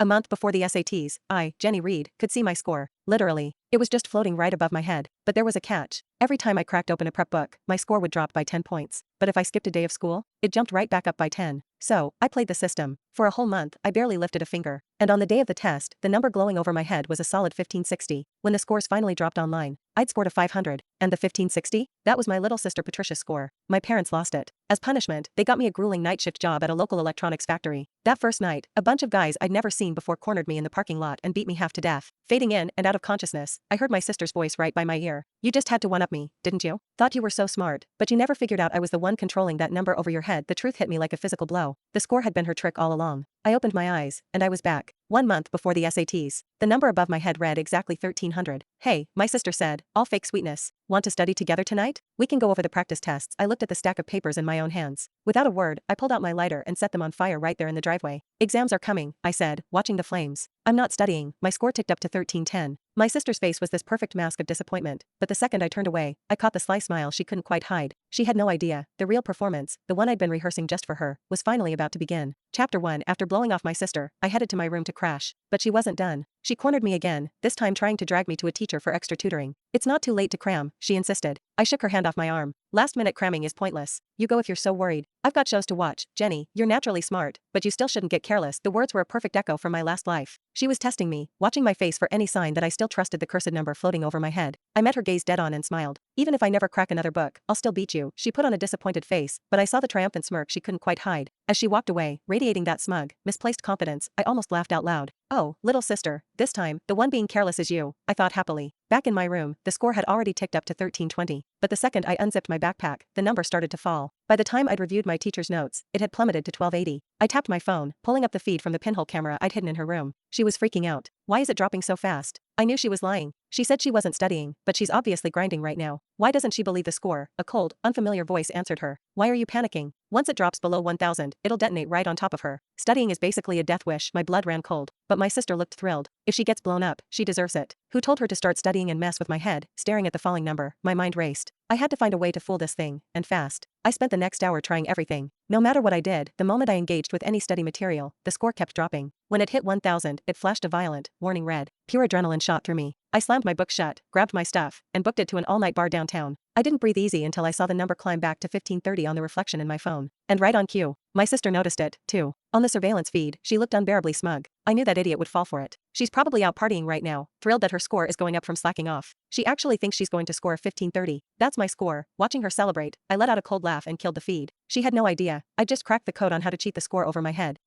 A month before the SATs, I, Jenny Reed, could see my score. Literally. It was just floating right above my head. But there was a catch. Every time I cracked open a prep book, my score would drop by 10 points. But if I skipped a day of school, it jumped right back up by 10. So, I played the system. For a whole month, I barely lifted a finger. And on the day of the test, the number glowing over my head was a solid 1560. When the scores finally dropped online, I'd scored a 500. And the 1560? That was my little sister Patricia's score. My parents lost it. As punishment, they got me a grueling night shift job at a local electronics factory. That first night, a bunch of guys I'd never seen before cornered me in the parking lot and beat me half to death. Fading in and out of consciousness, I heard my sister's voice right by my ear. You just had to one-up me, didn't you? Thought you were so smart, but you never figured out I was the one controlling that number over your head. The truth hit me like a physical blow. The score had been her trick all along. I opened my eyes, and I was back. 1 month before the SATs. The number above my head read exactly 1300. Hey, my sister said, all fake sweetness. Want to study together tonight? We can go over the practice tests. I looked at the stack of papers in my own hands. Without a word, I pulled out my lighter and set them on fire right there in the driveway. Exams are coming, I said, watching the flames. I'm not studying. My score ticked up to 1310. My sister's face was this perfect mask of disappointment, but the second I turned away, I caught the sly smile she couldn't quite hide. She had no idea. The real performance, the one I'd been rehearsing just for her, was finally about to begin. Chapter 1. After blowing off my sister, I headed to my room to crash. But she wasn't done. She cornered me again, this time trying to drag me to a teacher for extra tutoring. It's not too late to cram, she insisted. I shook her hand off my arm. Last-minute cramming is pointless. You go if you're so worried. I've got shows to watch. Jenny, you're naturally smart, but you still shouldn't get careless. The words were a perfect echo from my last life. She was testing me, watching my face for any sign that I still trusted the cursed number floating over my head. I met her gaze dead on and smiled. Even if I never crack another book, I'll still beat you. She put on a disappointed face, but I saw the triumphant smirk she couldn't quite hide. As she walked away, radiating that smug, misplaced confidence, I almost laughed out loud. Oh, little sister, this time, the one being careless is you, I thought happily. Back in my room, the score had already ticked up to 1320, but the second I unzipped my backpack, the number started to fall. By the time I'd reviewed my teacher's notes, it had plummeted to 1280. I tapped my phone, pulling up the feed from the pinhole camera I'd hidden in her room. She was freaking out. Why is it dropping so fast? I knew she was lying. She said she wasn't studying, but she's obviously grinding right now. Why doesn't she believe the score? A cold, unfamiliar voice answered her. Why are you panicking? Once it drops below 1000, it'll detonate right on top of her. Studying is basically a death wish. My blood ran cold, but my sister looked thrilled. If she gets blown up, she deserves it. Who told her to start studying and mess with my head? Staring at the falling number, my mind raced. I had to find a way to fool this thing, and fast. I spent the next hour trying everything. No matter what I did, the moment I engaged with any study material, the score kept dropping. When it hit 1000, it flashed a violent, warning red. Pure adrenaline shot through me. I slammed my book shut, grabbed my stuff, and booked it to an all-night bar downtown. I didn't breathe easy until I saw the number climb back to 1530 on the reflection in my phone. And right on cue, my sister noticed it, too. On the surveillance feed, she looked unbearably smug. I knew that idiot would fall for it. She's probably out partying right now, thrilled that her score is going up from slacking off. She actually thinks she's going to score 1530. That's my score. Watching her celebrate, I let out a cold laugh and killed the feed. She had no idea. I just cracked the code on how to cheat the score over my head.